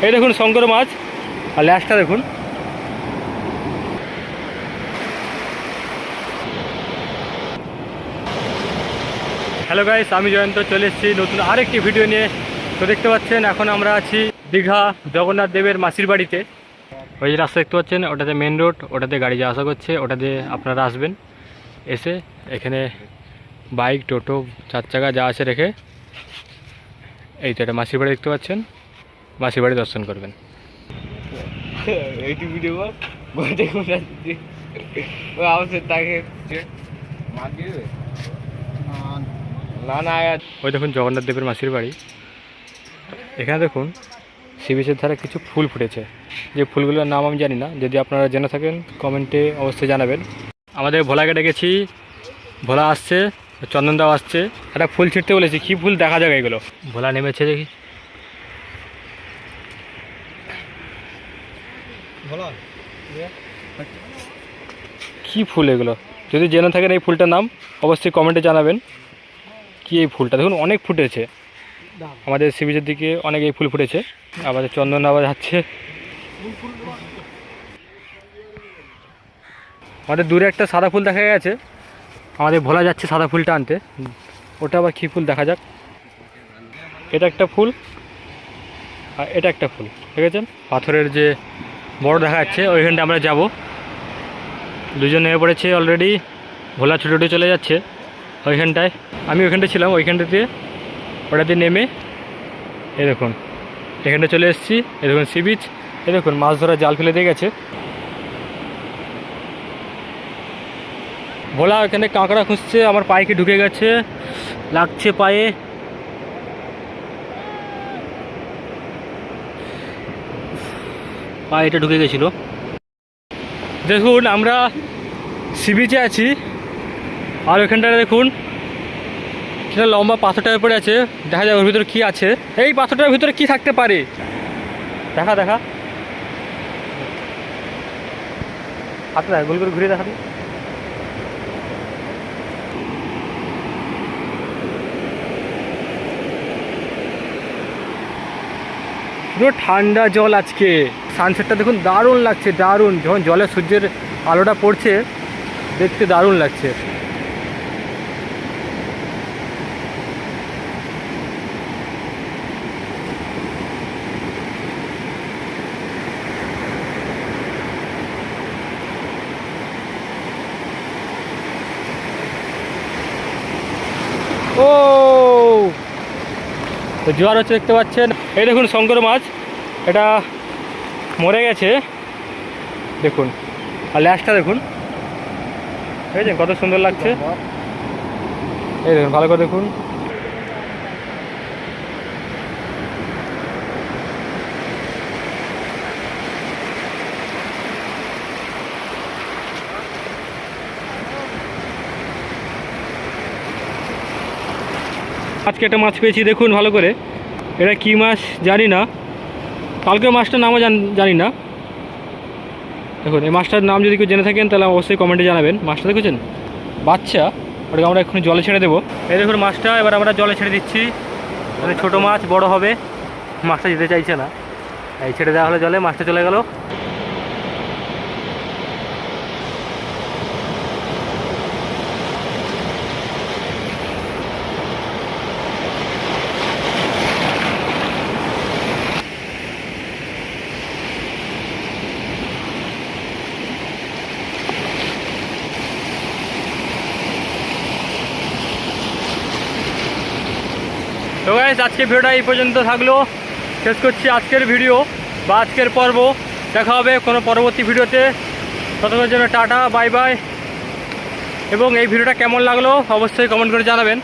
এই দেখুন শঙ্কর মাছ আর ল্যাসটা দেখুন। হ্যালো গাইস, আমি জয়ন্ত চলে এসেছি নতুন আরেকটি ভিডিও নিয়ে। তো দেখতে পাচ্ছেন এখন আমরা আছি দীঘা জগন্নাথ দেবের মাসির বাড়িতে। ওই যে রাস্তা দেখতে পাচ্ছেন ওটাতে মেন রোড, ওটাতে গাড়ি যাওয়া আসা করছে, ওটাতে আপনারা আসবেন। এসে এখানে বাইক টোটো 4 চাকা যা আছে রেখে এই তো এটা মাসির বাড়ি দেখতে পাচ্ছেন, মাসির বাড়ি দর্শন করবেন। এইটি ভিডিও গোটে তাকে না না। ওই দেখুন জগন্নাথ দেবের মাসির বাড়ি। এখানে দেখুন সি বিচের ধারে কিছু ফুল ফুটেছে, যে ফুলগুলোর নাম আমি জানি না, যদি আপনারা জেনে থাকেন কমেন্টে অবশ্যই জানাবেন। আমাদের ভোলাকে ডেকেছি, ভোলা আসছে, চন্দনদাও আসছে। একটা ফুল ছিঁড়তে বলেছি, কী ফুল দেখা যাবে এগুলো। ভোলা নেমেছে দেখি, কী ফুল এগুলো, যদি জেনে থাকেন এই ফুলটার নাম অবশ্যই কমেন্টে জানাবেন। কি এই ফুলটা দেখুন অনেক ফুটেছে, আমাদের সি বিচের দিকে অনেক এই ফুল ফুটেছে। আমাদের চন্দন আবার যাচ্ছে, আমাদের দূরে একটা সাদা ফুল দেখা গেছে, আমাদের ভোলা যাচ্ছে সাদা ফুলটা আনতে। ওটা আবার কী ফুল দেখা যাক। এটা একটা ফুল আর এটা একটা ফুল, দেখেছেন পাথরের যে বড় দেখা যাচ্ছে, ওইখানটা আমরা যাব। দুজন নেমে পড়েছে অলরেডি, ভোলা ছুটে ছুটে চলে যাচ্ছে ওইখানটায়। আমি ওইখানটায় ছিলাম, ওইখানটাতে ওটাতে নেমে এই দেখুন এখানটা চলে এসেছি। এই দেখুন সি বিচ, এই দেখুন মাছ ধরা জাল ফেলে দিয়ে গেছে। ভোলা এখানে কাঁকড়া খুঁজছে, আমার পায়ে কি ঢুকে গেছে, লাগছে পায়ে। পায়ে এটা ঢুকে গেছিলো। দেখুন আমরা সি বিচে আছি, আর ওইখানটায় দেখুন সেটা লম্বা পাথরটার উপরে আছে, দেখা যায় ওর ভিতরে কী আছে। এই পাথরটার ভিতরে কি থাকতে পারে, দেখা দেখা হাতে দেখা, গোল করে ঘুরে দেখা দিই। পুরো ঠান্ডা জল আজকে, সানসেটটা দেখুন দারুণ লাগছে, দারুণ। যখন জলে সূর্যের আলোটা পড়ছে দেখতে দারুণ লাগছে। ও তো জোয়ার হচ্ছে দেখতে পাচ্ছেন। এই দেখুন শঙ্কর মাছ, এটা মরে গেছে দেখুন, আর ল্যাসটা দেখুন, দেখেছেন কত সুন্দর লাগছে। এই দেখুন ভালো করে দেখুন। আজকে একটা মাছ পেয়েছি দেখুন ভালো করে, এটা কী মাছ জানি না, কালকে মাছটার নামও জানি না। দেখুন এই মাছটার নাম যদি কেউ জেনে থাকেন তাহলে অবশ্যই কমেন্টে জানাবেন। মাছটা দেখেছেন বাচ্চা, ওটাকে আমরা এক্ষুনি জলে ছেড়ে দেবো। এই দেখুন মাছটা এবার আমরা জলে ছেড়ে দিচ্ছি, মানে ছোটো মাছ বড় হবে। মাছটা যেতে চাইছে না, এই ছেড়ে দেওয়া হলো জলে, মাছটা চলে গেল। তো গাইস আজকের ভিডিওটা এই পর্যন্ত থাকলো, শেষ করছি আজকের ভিডিও বা আজকের পর্ব। দেখা হবে কোনো পরবর্তী ভিডিওতে, ততক্ষণের জন্য টাটা বাই বাই। এবং এই ভিডিওটা কেমন লাগলো অবশ্যই কমেন্ট করে জানাবেন।